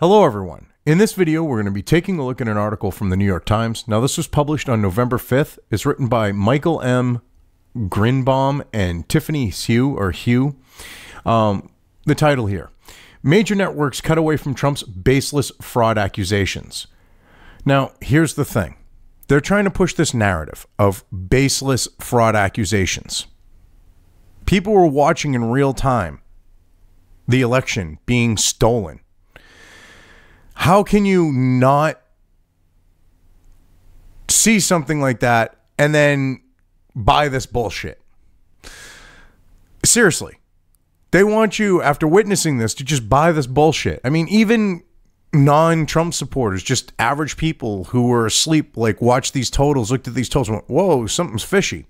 Hello everyone. In this video, we're going to be taking a look at an article from the New York Times. Now, this was published on November 5th. It's written by Michael M. Grinbaum and Tiffany Hugh. The title here: Major networks cut away from Trump's baseless fraud accusations. Now, here's the thing. They're trying to push this narrative of baseless fraud accusations. People were watching in real time the election being stolen. How can you not see something like that and then buy this bullshit? Seriously. They want you, after witnessing this, to just buy this bullshit. I mean, even non-Trump supporters, just average people who were asleep, like watched these totals, looked at these totals, and went, whoa, something's fishy.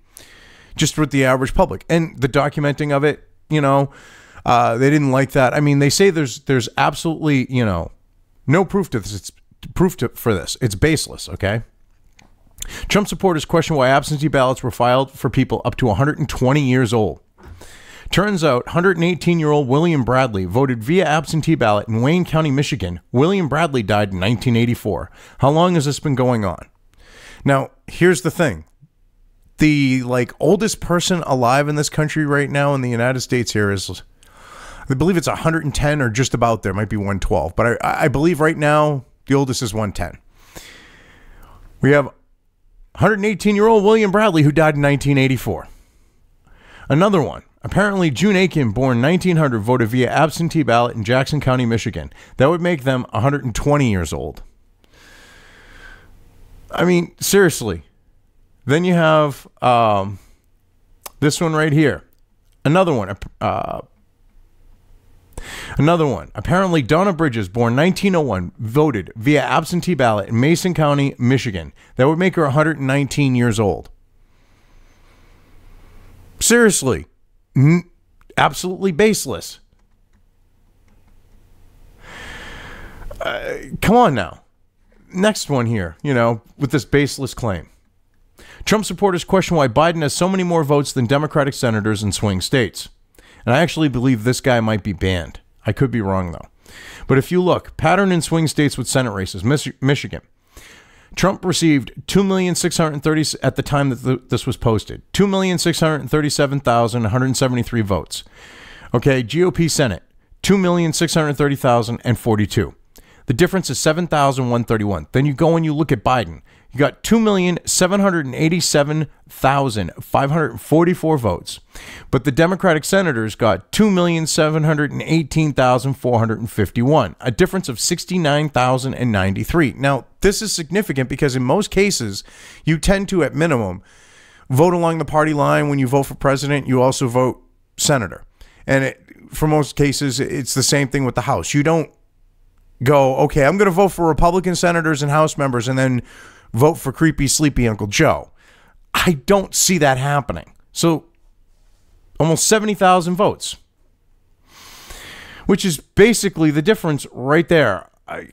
Just with the average public. And the documenting of it, they didn't like that. I mean, they say there's absolutely, no proof to this. It's for this. It's baseless, okay? Trump supporters question why absentee ballots were filed for people up to 120 years old. Turns out 118-year-old William Bradley voted via absentee ballot in Wayne County, Michigan. William Bradley died in 1984. How long has this been going on? Now, here's the thing. The oldest person alive in this country right now in the United States here is, I believe it's 110 or just about there. Might be 112. But I believe right now the oldest is 110. We have 118-year-old William Bradley who died in 1984. Another one. Apparently, June Aiken, born 1900, voted via absentee ballot in Jackson County, Michigan. That would make them 120 years old. I mean, seriously. Then you have this one right here. Another one. Apparently, Donna Bridges, born 1901, voted via absentee ballot in Mason County, Michigan. That would make her 119 years old. Seriously. Absolutely baseless. Come on now. Next one here, with this baseless claim. Trump supporters question why Biden has so many more votes than Democratic senators in swing states. And I actually believe this guy might be banned. I could be wrong, though. But if you look, pattern in swing states with Senate races, Michigan. Trump received 2,630,000 at the time that this was posted. 2,637,173 votes. Okay, GOP Senate, 2,630,042. The difference is 7,131. Then you go and you look at Biden. You got 2,787,544 votes. But the Democratic senators got 2,718,451, a difference of 69,093. Now, this is significant because in most cases, you tend to, at minimum, vote along the party line. When you vote for president, you also vote senator. And for most cases, it's the same thing with the House. You don't go, okay, I'm going to vote for Republican senators and House members and then vote for creepy, sleepy Uncle Joe. I don't see that happening. So almost 70,000 votes, which is basically the difference right there.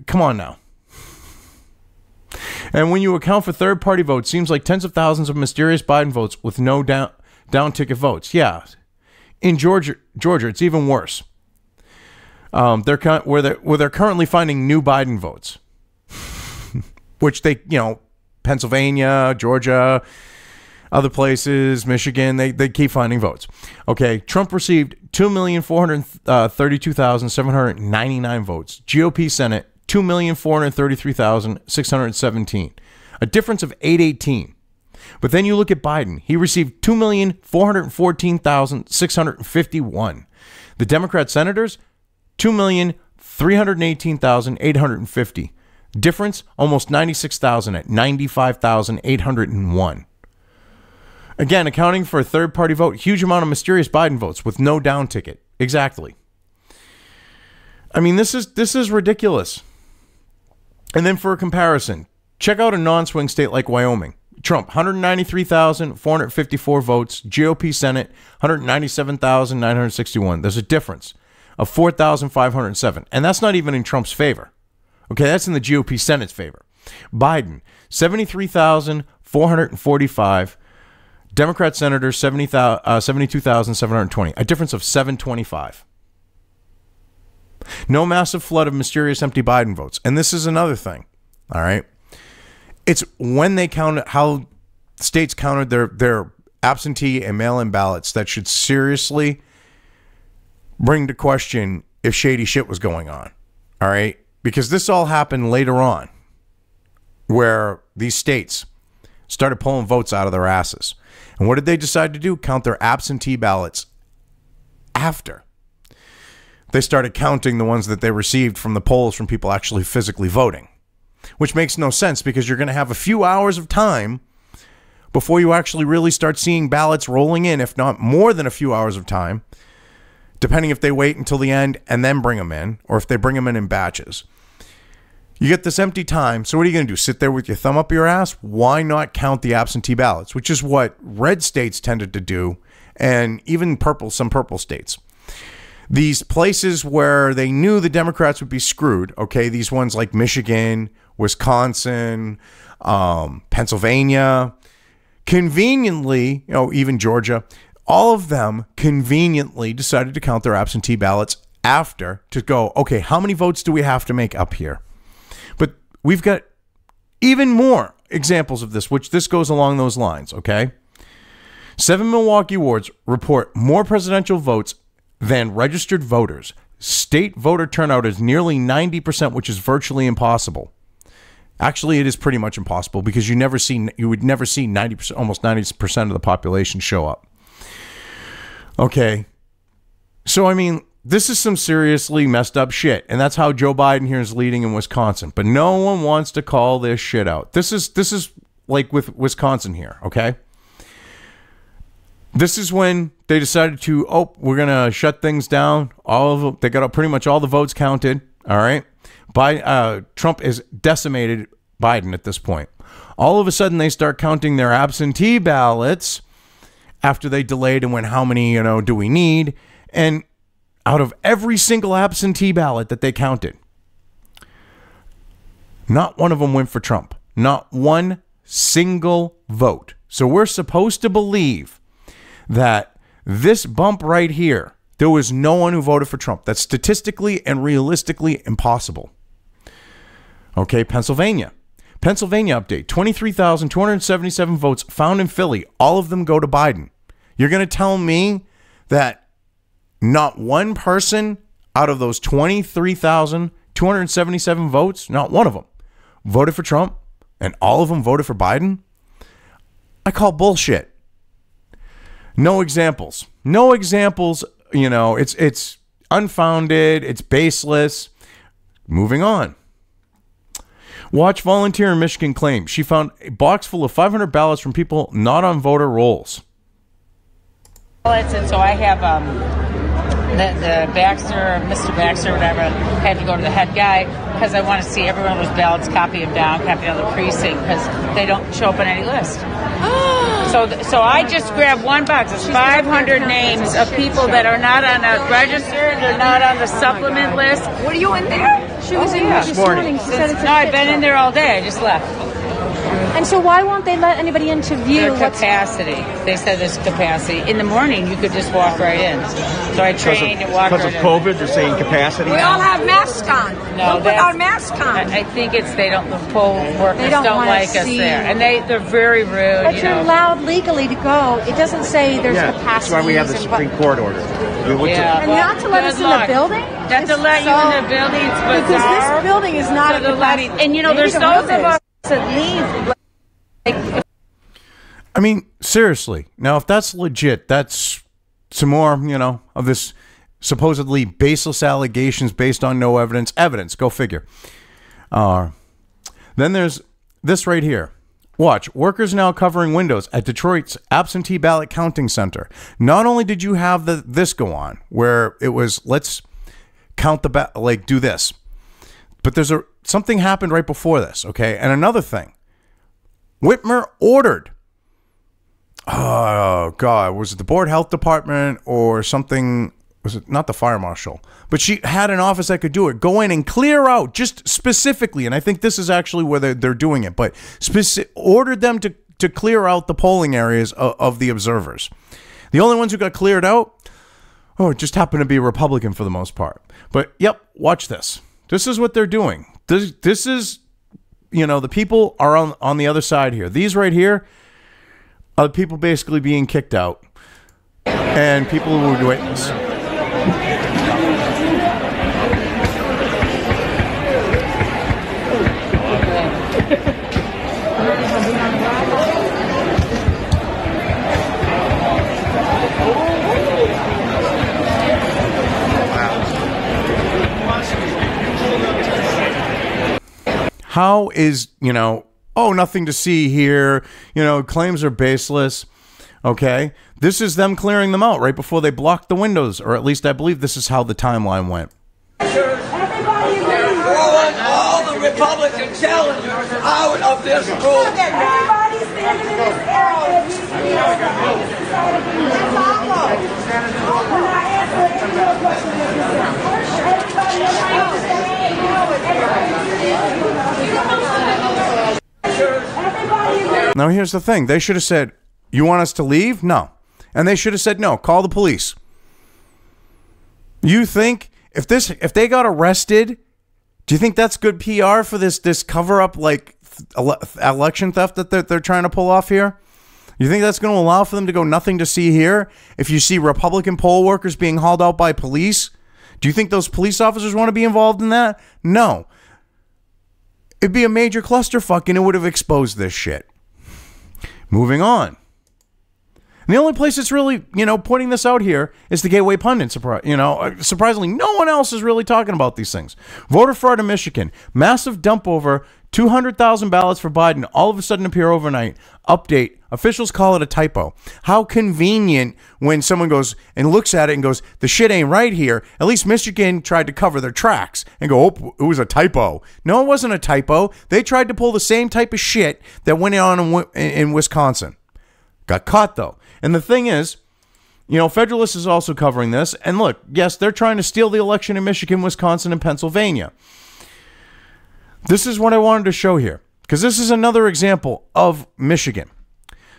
Come on now. And when you account for third-party votes, seems like tens of thousands of mysterious Biden votes with no down ticket votes. Yeah. In Georgia, it's even worse. They're currently finding new Biden votes, which they, Pennsylvania, Georgia, other places, Michigan, they keep finding votes. Okay, Trump received 2,432,799 votes. GOP Senate, 2,433,617, a difference of 818. But then you look at Biden. He received 2,414,651. The Democrat senators, 2,318,850. Difference, almost 96,000 at 95,801. Again, accounting for a third-party vote, huge amount of mysterious Biden votes with no down ticket. Exactly. I mean, this is ridiculous. And then for a comparison, check out a non-swing state like Wyoming. Trump, 193,454 votes. GOP Senate, 197,961. There's a difference of 4,507. And that's not even in Trump's favor. Okay, that's in the GOP Senate's favor. Biden, 73,445. Democrat senators, 72,720. A difference of 725. No massive flood of mysterious empty Biden votes. And this is another thing. All right. It's when they counted, how states counted their absentee and mail-in ballots that should seriously bring to question if shady shit was going on. All right. Because this all happened later on, where these states started pulling votes out of their asses. And what did they decide to do? Count their absentee ballots after they started counting the ones that they received from the polls from people actually physically voting, which makes no sense because you're going to have a few hours of time before you actually really start seeing ballots rolling in, if not more than a few hours of time, depending if they wait until the end and then bring them in, or if they bring them in batches. You get this empty time, so what are you going to do? Sit there with your thumb up your ass? Why not count the absentee ballots, which is what red states tended to do, and even some purple states. These places where they knew the Democrats would be screwed, okay, these ones like Michigan, Wisconsin, Pennsylvania, conveniently, even Georgia, all of them conveniently decided to count their absentee ballots after to go, okay, how many votes do we have to make up here? But we've got even more examples of this, which this goes along those lines, okay? 7 Milwaukee wards report more presidential votes than registered voters. State voter turnout is nearly 90%, which is virtually impossible. Actually, it is pretty much impossible because you would never see 90%, almost 90% of the population show up. Okay. So, I mean, this is some seriously messed up shit. And that's how Joe Biden here is leading in Wisconsin. But no one wants to call this shit out. This is like with Wisconsin here, okay? This is when they decided to, we're going to shut things down. They got pretty much all the votes counted, all right? Trump has decimated Biden at this point. All of a sudden, they start counting their absentee ballots after they delayed and went, how many, do we need? And out of every single absentee ballot that they counted, not one of them went for Trump. Not one single vote. So we're supposed to believe that this bump right here, there was no one who voted for Trump. That's statistically and realistically impossible. Okay, Pennsylvania. Pennsylvania update, 23,277 votes found in Philly. All of them go to Biden. You're going to tell me that not one person out of those 23,277 votes, not one of them, voted for Trump, and all of them voted for Biden? I call bullshit. No examples. No examples. It's unfounded. It's baseless. Moving on. Watch volunteer in Michigan claims she found a box full of 500 ballots from people not on voter rolls. And so I have the Baxter, Mr. Baxter, whatever, had to go to the head guy because I want to see every one of those ballots, copy them down, copy on the precinct because they don't show up on any list. So I just grabbed one box. It's 500 names of people that are not on a register. They're not on the supplement list. Were you in there? She was in here this morning. She said it's no, I've been in there all day. I just left. And so why won't they let anybody in to view their capacity? They said there's capacity. In the morning, you could just walk right in. So I trained and walked right in. Because of COVID, they're saying capacity? We all have masks on. No, we'll put our masks on. I think it's the poll workers don't like us there. And they're very rude. But you're allowed legally to go. It doesn't say there's capacity. That's why we have the Supreme Court order. Not to let us in the building? Not to let you in the building. It's bizarre. Because this building is not a capacity. And there's those of us that leave. I mean, seriously. Now, if that's legit, that's some more, of this supposedly baseless allegations based on no evidence. Evidence, go figure. Then there's this right here. Watch, workers now covering windows at Detroit's absentee ballot counting center. Not only did you have this go on, where it was, let's count the do this. But something happened right before this, okay? And another thing. Whitmer ordered, was it the board health department or something? Was it not the fire marshal? But she had an office that could do it. Go in and clear out just specifically. And I think this is actually where they're doing it. But ordered them to clear out the polling areas of the observers. The only ones who got cleared out Oh, it just happened to be a Republican for the most part. But yep, watch this. This is what they're doing. This is, you know, the people are on the other side here. These right here are the people basically being kicked out, and people who would witness. How is, you know, oh, nothing to see here, you know, claims are baseless, okay? This is them clearing them out right before they blocked the windows, or at least I believe this is how the timeline went. They're throwing all the Republican challengers out of this room. Everybody's standing in this area. Now, here's the thing. They should have said, you want us to leave? No. And they should have said, no, call the police. You think if they got arrested, do you think that's good PR for this cover up, like election theft that they're trying to pull off here? You think that's going to allow for them to go nothing to see here? If you see Republican poll workers being hauled out by police, do you think those police officers want to be involved in that? No. It'd be a major clusterfuck, and it would have exposed this shit. Moving on. And the only place that's really, you know, putting this out here is the Gateway Pundit. Surprisingly, no one else is really talking about these things. Voter fraud in Michigan. Massive dump over 200,000 ballots for Biden all of a sudden appear overnight. Update. Officials call it a typo. How convenient when someone goes and looks at it and goes, the shit ain't right here. At least Michigan tried to cover their tracks and go, oh, it was a typo. No, it wasn't a typo. They tried to pull the same type of shit that went on in Wisconsin. Got caught, though. And the thing is, you know, Federalist is also covering this. And look, yes, they're trying to steal the election in Michigan, Wisconsin, and Pennsylvania. This is what I wanted to show here, because this is another example of Michigan.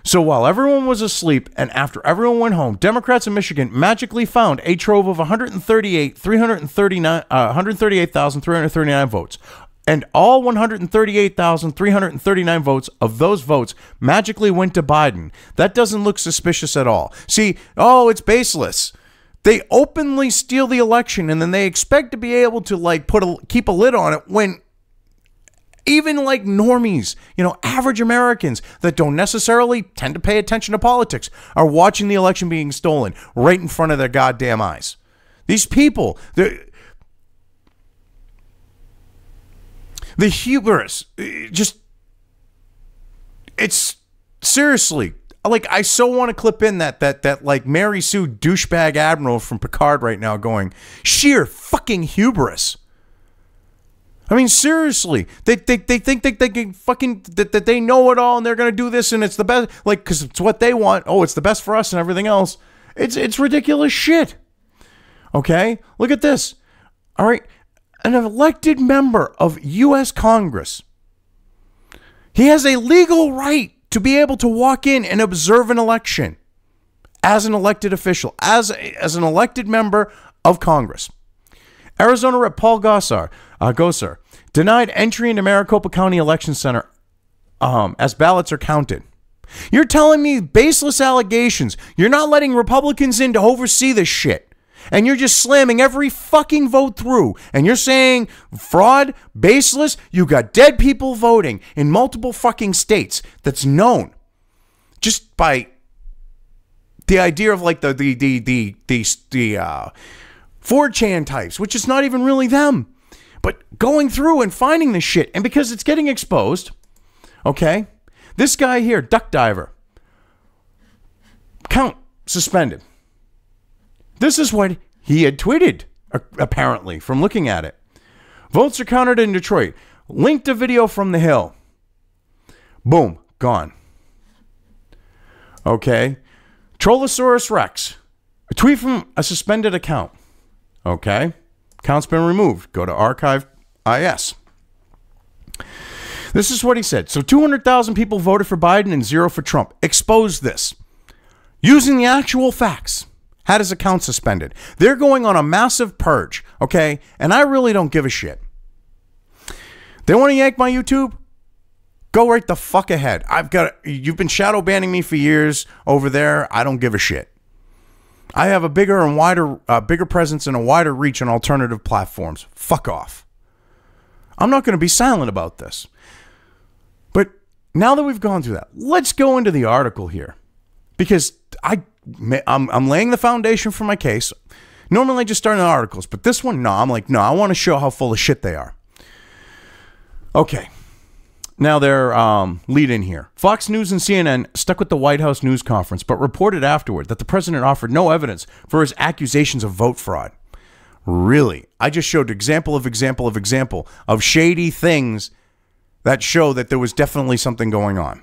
So while everyone was asleep and after everyone went home, Democrats in Michigan magically found a trove of 138,339 votes. And all 138,339 votes of those votes magically went to Biden. That doesn't look suspicious at all. See, oh, it's baseless. They openly steal the election, and then they expect to be able to like keep a lid on it when even like normies, you know, average Americans that don't necessarily tend to pay attention to politics are watching the election being stolen right in front of their goddamn eyes. These people, the hubris, just, it's seriously, like, I so want to clip in that like Mary Sue douchebag admiral from Picard right now going, sheer fucking hubris. I mean, seriously, they think they can fucking, that they know it all and they're going to do this and it's the best, like, because it's what they want. Oh, it's the best for us and everything else. It's ridiculous shit. Okay? Look at this. All right? An elected member of U.S. Congress. He has a legal right to be able to walk in and observe an election as an elected official, as an elected member of Congress. Arizona Rep. Paul Gosar denied entry into Maricopa County Election Center as ballots are counted. You're telling me baseless allegations. You're not letting Republicans in to oversee this shit. And you're just slamming every fucking vote through. And you're saying fraud, baseless. You got dead people voting in multiple fucking states. That's known. Just by the idea of like the 4chan types, which is not even really them. But going through and finding this shit, and because it's getting exposed, okay, this guy here, Duck Diver, count suspended. This is what he had tweeted, apparently, from looking at it. Votes are counted in Detroit. Linked a video from the Hill. Boom, gone. Okay. Trollosaurus Rex. A tweet from a suspended account. Okay. Account's been removed. Go to Archive IS. This is what he said. So 200,000 people voted for Biden and 0 for Trump. Expose this. Using the actual facts. had his account suspended. They're going on a massive purge, okay? And I really don't give a shit. They want to yank my YouTube? Go right the fuck ahead. You've been shadow banning me for years over there. I don't give a shit. I have a bigger and bigger presence and a wider reach on alternative platforms. Fuck off. I'm not going to be silent about this. But now that we've gone through that, let's go into the article here, because I'm laying the foundation for my case. Normally I just start in the articles, but this one, no, I'm like, no, I want to show how full of shit they are. Okay. Now they're lead in here. Fox News and CNN stuck with the White House news conference, but reported afterward that the president offered no evidence for his accusations of vote fraud. Really? I just showed example of shady things that show that there was definitely something going on.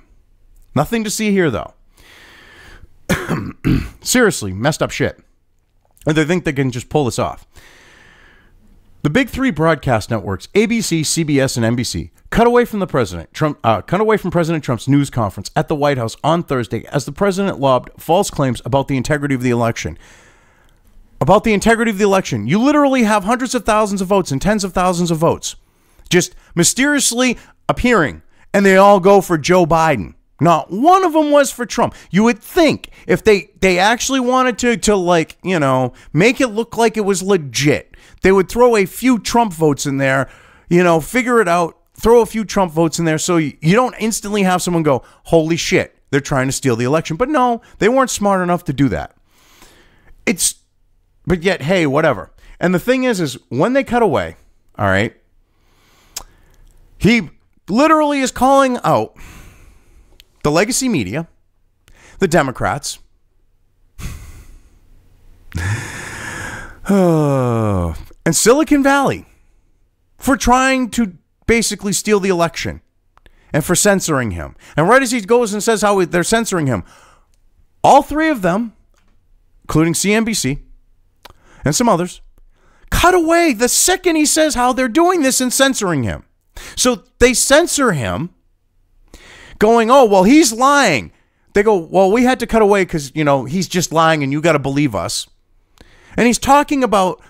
Nothing to see here, though. Seriously, messed up shit. And they think they can just pull this off. The big three broadcast networks, ABC, CBS, and NBC, cut away from President Trump's news conference at the White House on Thursday as the president lobbed false claims about the integrity of the election. About the integrity of the election. You literally have hundreds of thousands of votes and tens of thousands of votes just mysteriously appearing, and they all go for Joe Biden. Not one of them was for Trump. You would think if they actually wanted to like, you know, make it look like it was legit, they would throw a few Trump votes in there, you know, figure it out, throw a few Trump votes in there so you don't instantly have someone go, holy shit, they're trying to steal the election. But no, they weren't smart enough to do that. But yet, hey, whatever. And the thing is when they cut away, all right, he literally is calling out the legacy media, the Democrats, and Silicon Valley for trying to basically steal the election and for censoring him. And right as he goes and says how they're censoring him, all three of them, including CNBC and some others, cut away the second he says how they're doing this and censoring him. So they censor him, going, oh, well, he's lying. They go, well, we had to cut away because, you know, he's just lying and you got to believe us. And he's talking about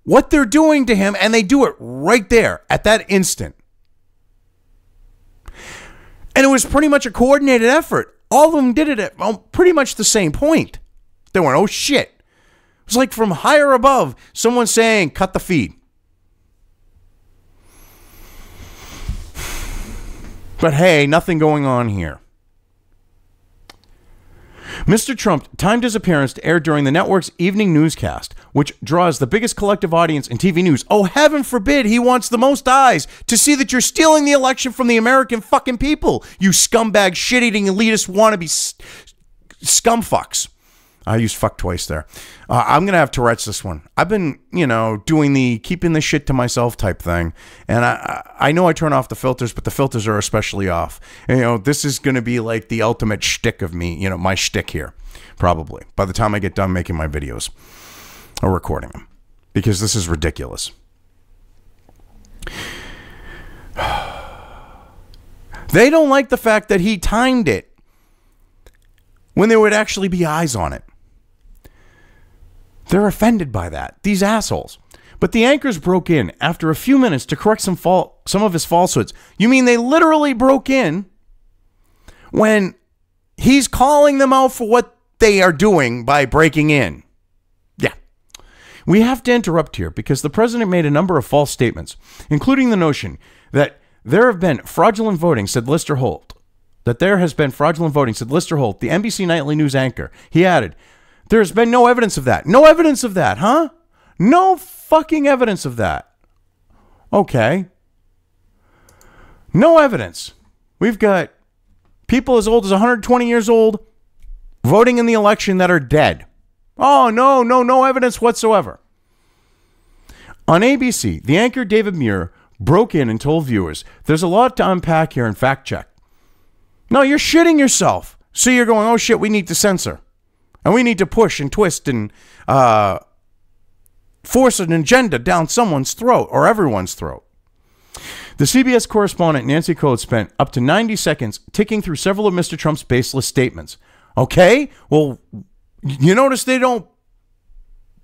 what they're doing to him, and they do it right there at that instant. And it was pretty much a coordinated effort. All of them did it at pretty much the same point. They went, oh, shit. It was like from higher above, someone saying, cut the feed. But hey, nothing going on here. Mr. Trump timed his appearance to air during the network's evening newscast, which draws the biggest collective audience in TV news. Oh, heaven forbid he wants the most eyes to see that you're stealing the election from the American fucking people, you scumbag, shit-eating, elitist, wannabe scumfucks. I used fuck twice there. I'm going to have Tourette's this one. I've been, you know, doing the keeping the shit to myself type thing. And I know I turn off the filters, but the filters are especially off. And, you know, this is going to be like the ultimate shtick of me, you know, my shtick here, probably, by the time I get done making my videos or recording them, because this is ridiculous. They don't like the fact that he timed it when there would actually be eyes on it. They're offended by that, these assholes. But the anchors broke in after a few minutes to correct some of his falsehoods. You mean they literally broke in when he's calling them out for what they are doing by breaking in? Yeah. We have to interrupt here because the president made a number of false statements, including the notion that there have been fraudulent voting, said Lister Holt. That there has been fraudulent voting, said Lister Holt, the NBC Nightly News anchor. He added, there's been no evidence of that. No evidence of that, huh? No fucking evidence of that. Okay. No evidence. We've got people as old as 120 years old voting in the election that are dead. Oh, no evidence whatsoever. On ABC, the anchor David Muir broke in and told viewers, there's a lot to unpack here and fact check. No, you're shitting yourself. So you're going, oh shit, we need to censor. And we need to push and twist and force an agenda down someone's throat or everyone's throat. The CBS correspondent Nancy Coates spent up to 90 seconds ticking through several of Mr. Trump's baseless statements. Okay, well, you notice they don't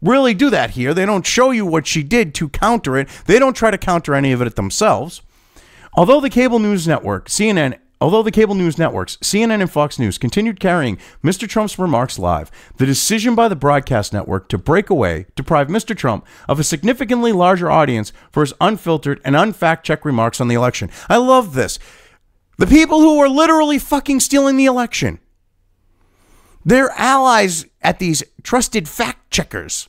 really do that here. They don't show you what she did to counter it. They don't try to counter any of it themselves. Although the cable news networks, CNN and Fox News continued carrying Mr. Trump's remarks live, the decision by the broadcast network to break away deprived Mr. Trump of a significantly larger audience for his unfiltered and unfact-checked remarks on the election. I love this. The people who are literally fucking stealing the election, their allies at these trusted fact checkers,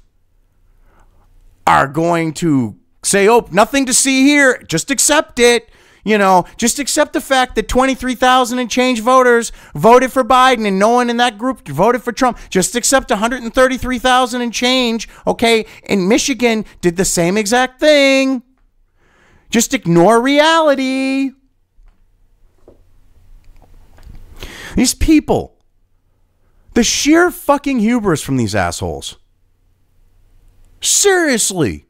are going to say, oh, nothing to see here. Just accept it. You know, just accept the fact that 23,000 and change voters voted for Biden and no one in that group voted for Trump. Just accept 133,000 and change, okay? And Michigan did the same exact thing. Just ignore reality. These people, the sheer fucking hubris from these assholes. Seriously.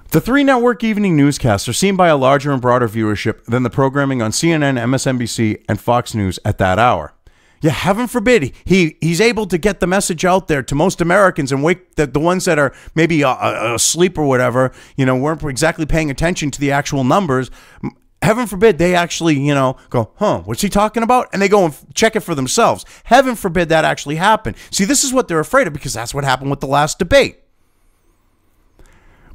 The three network evening newscasts are seen by a larger and broader viewership than the programming on CNN, MSNBC, and Fox News at that hour. Yeah, heaven forbid he's able to get the message out there to most Americans and wake the ones that are maybe asleep or whatever, you know, weren't exactly paying attention to the actual numbers. Heaven forbid they actually, you know, go, what's he talking about? And they go and check it for themselves. Heaven forbid that actually happened. See, this is what they're afraid of because that's what happened with the last debate.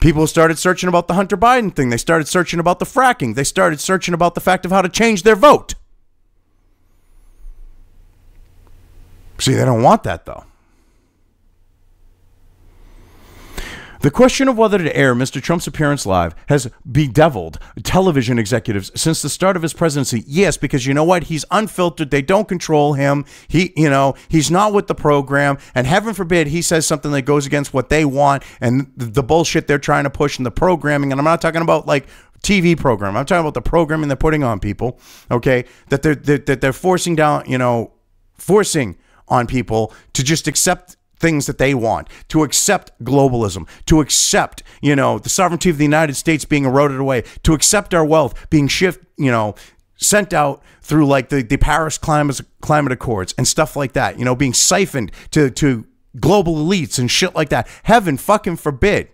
People started searching about the Hunter Biden thing. They started searching about the fracking. They started searching about the fact of how to change their vote. See, they don't want that, though. The question of whether to air Mr. Trump's appearance live has bedeviled television executives since the start of his presidency. Yes, because you know what? He's unfiltered. They don't control him. He's not with the program. And heaven forbid he says something that goes against what they want and the bullshit they're trying to push in the programming. And I'm not talking about like TV program. I'm talking about the programming they're putting on people. Okay, that they're forcing on people to just accept things that they want, to accept globalism, to accept, you know, the sovereignty of the United States being eroded away, to accept our wealth being sent out through like the Paris climate accords and stuff like that, you know, being siphoned to global elites and shit like that. Heaven fucking forbid.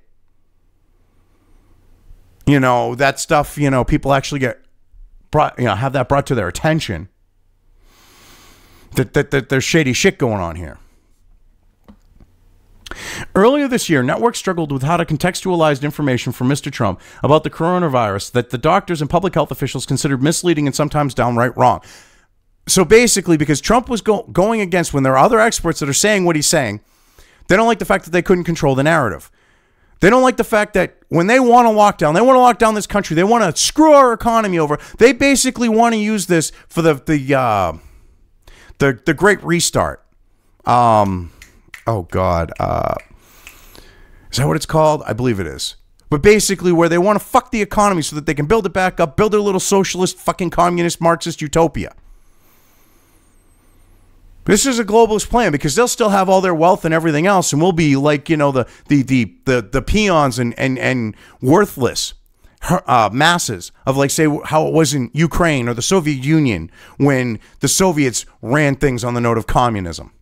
You know, that stuff, you know, people actually get brought, you know, have that brought to their attention. That there's shady shit going on here. Earlier this year, networks struggled with how to contextualize information from Mr. Trump about the coronavirus that the doctors and public health officials considered misleading and sometimes downright wrong. So basically, because Trump was going against when there are other experts that are saying what he's saying, they don't like the fact that they couldn't control the narrative. They don't like the fact that when they want to lock down this country, they want to screw our economy over. They basically want to use this for the Great Restart. Oh, God. Is that what it's called? I believe it is. But basically where they want to fuck the economy so that they can build it back up, build their little socialist, fucking communist, Marxist utopia. This is a globalist plan because they'll still have all their wealth and everything else, and we'll be like, you know, the peons and worthless masses of, like, say, how it was in Ukraine or the Soviet Union when the Soviets ran things on the note of communism.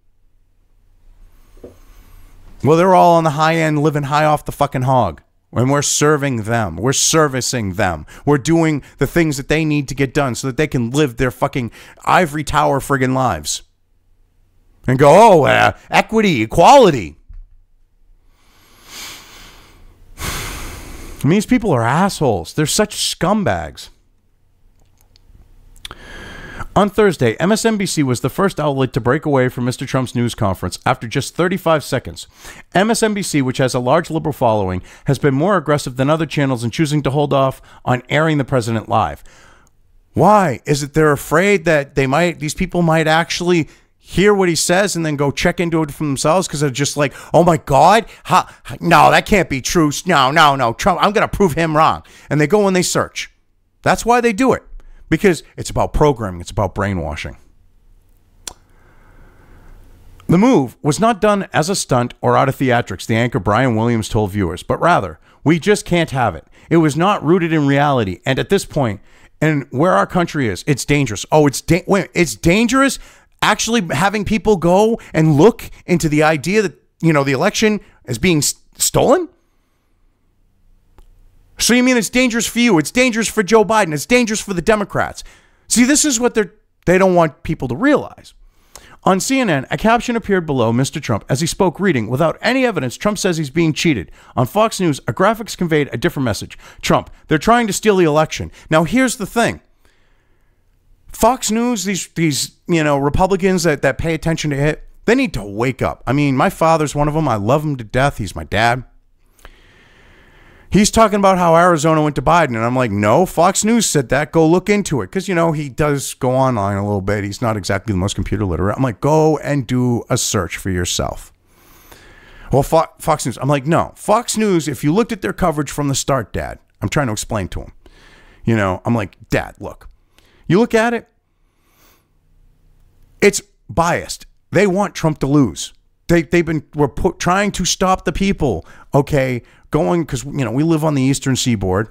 Well, they're all on the high end, living high off the fucking hog. And we're serving them. We're servicing them. We're doing the things that they need to get done so that they can live their fucking ivory tower friggin' lives. And go, equity, equality. I mean, these people are assholes. They're such scumbags. On Thursday, MSNBC was the first outlet to break away from Mr. Trump's news conference after just 35 seconds. MSNBC, which has a large liberal following, has been more aggressive than other channels in choosing to hold off on airing the president live. Why? Is it they're afraid that these people might actually hear what he says and then go check into it for themselves because they're just like, oh my God, no, that can't be true. No, Trump, I'm going to prove him wrong. And they go and they search. That's why they do it. Because it's about programming. It's about brainwashing. The move was not done as a stunt or out of theatrics, the anchor Brian Williams told viewers, but rather, we just can't have it. It was not rooted in reality. And at this point, and where our country is, it's dangerous. Oh, it's dangerous actually having people go and look into the idea that the election is being stolen? So you mean it's dangerous for you? It's dangerous for Joe Biden. It's dangerous for the Democrats. See, this is what they don't want people to realize. On CNN, a caption appeared below Mr. Trump as he spoke, reading, "Without any evidence, Trump says he's being cheated." On Fox News, a graphics conveyed a different message. Trump, they're trying to steal the election. Now, here's the thing. Fox News, these Republicans that pay attention to it, they need to wake up. I mean, my father's one of them. I love him to death. He's my dad. He's talking about how Arizona went to Biden. And I'm like, no, Fox News said that. Go look into it. Because, he does go online a little bit. He's not exactly the most computer literate. I'm like, go and do a search for yourself. Well, Fox News. I'm like, no. Fox News, if you looked at their coverage from the start, Dad, I'm trying to explain to him. I'm like, Dad, look. You look at it. It's biased. They want Trump to lose. We're trying to stop the people, okay, going, because, we live on the eastern seaboard.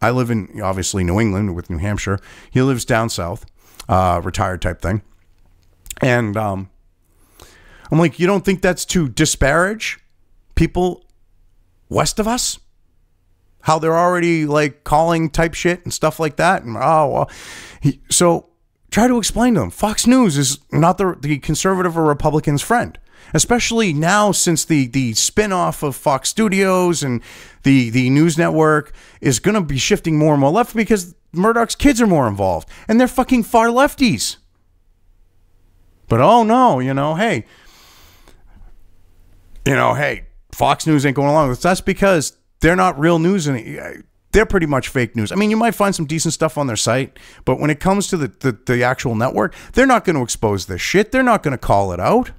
I live in, obviously, New England with New Hampshire. He lives down south, retired type thing. And I'm like, you don't think that's to disparage people west of us? How they're already, like, calling type shit and stuff like that? And, so try to explain to them. Fox News is not the conservative or Republican's friend. Especially now, since the spin-off of Fox Studios and the news network is going to be shifting more and more left because Murdoch's kids are more involved. And they're fucking far lefties. But oh no, hey, Fox News ain't going along with this. That's because they're not real news. And they're pretty much fake news. I mean, you might find some decent stuff on their site. But when it comes to the actual network, they're not going to expose this shit. They're not going to call it out.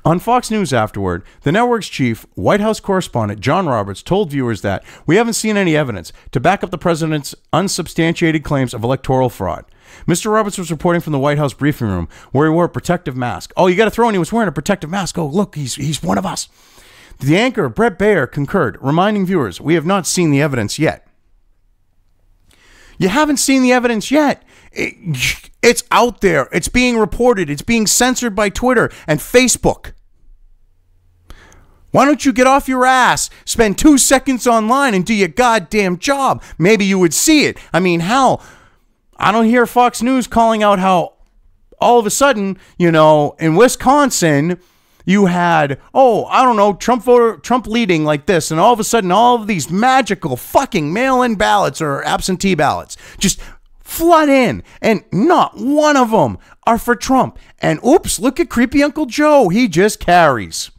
On Fox News afterward, the network's chief, White House correspondent John Roberts told viewers that we haven't seen any evidence to back up the president's unsubstantiated claims of electoral fraud. Mr. Roberts was reporting from the White House briefing room where he wore a protective mask. Oh, you got to throw in he was wearing a protective mask. Oh, look, he's one of us. The anchor, Brett Baer, concurred, reminding viewers, we have not seen the evidence yet. You haven't seen the evidence yet. It's out there. It's being reported. It's being censored by Twitter and Facebook. Why don't you get off your ass, spend 2 seconds online and do your goddamn job? Maybe you would see it. I mean, hell, I don't hear Fox News calling out how all of a sudden, in Wisconsin, you had, Trump leading like this. And all of a sudden, all of these magical fucking mail-in ballots or absentee ballots just flood in. And not one of them are for Trump. And oops, look at creepy Uncle Joe. He just carries.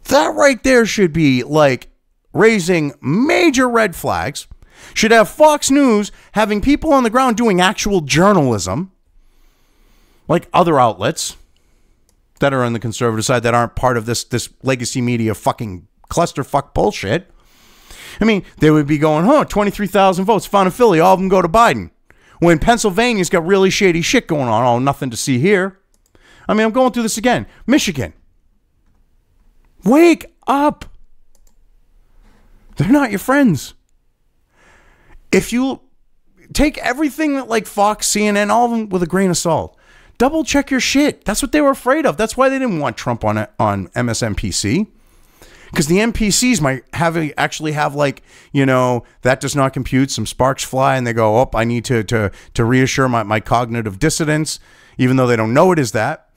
That right there should be like raising major red flags. Should have Fox News having people on the ground doing actual journalism like other outlets that are on the conservative side that aren't part of this legacy media fucking clusterfuck bullshit. I mean, they would be going, 23,000 votes found in Philly. All of them go to Biden. When Pennsylvania's got really shady shit going on. Oh, nothing to see here. I mean, I'm going through this again. Michigan. Wake up. They're not your friends. If you take everything that like Fox, CNN, all of them with a grain of salt. Double check your shit. That's what they were afraid of. That's why they didn't want Trump on MSNBC. Because the NPCs might actually have like, that does not compute. Some sparks fly and they go, I need to reassure my cognitive dissonance, even though they don't know it is that,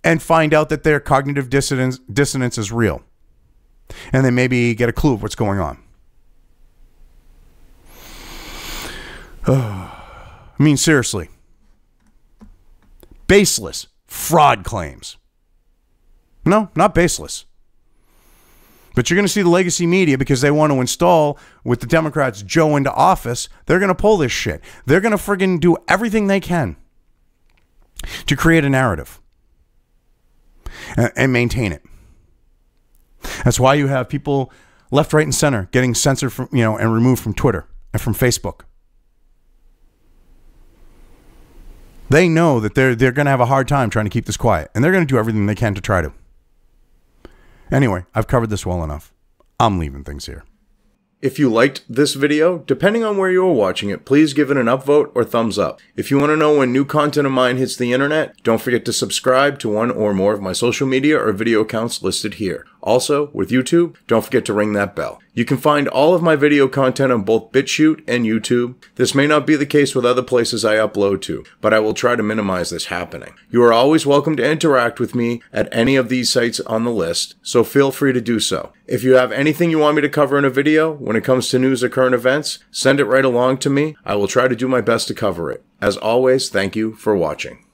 and find out that their cognitive dissonance is real. And then maybe get a clue of what's going on. I mean, seriously. Baseless fraud claims. No, not baseless. But you're going to see the legacy media, because they want to install, with the Democrats, Joe into office. They're going to pull this shit. They're going to friggin' do everything they can to create a narrative and maintain it. That's why you have people left, right, and center getting censored from, and removed from Twitter and from Facebook. They know that they're going to have a hard time trying to keep this quiet, and they're going to do everything they can to try to. Anyway, I've covered this well enough. I'm leaving things here. If you liked this video, depending on where you are watching it, please give it an upvote or thumbs up. If you want to know when new content of mine hits the internet, don't forget to subscribe to one or more of my social media or video accounts listed here. Also, with YouTube, don't forget to ring that bell. You can find all of my video content on both BitChute and YouTube. This may not be the case with other places I upload to, but I will try to minimize this happening. You are always welcome to interact with me at any of these sites on the list, so feel free to do so. If you have anything you want me to cover in a video when it comes to news or current events, send it right along to me. I will try to do my best to cover it. As always, thank you for watching.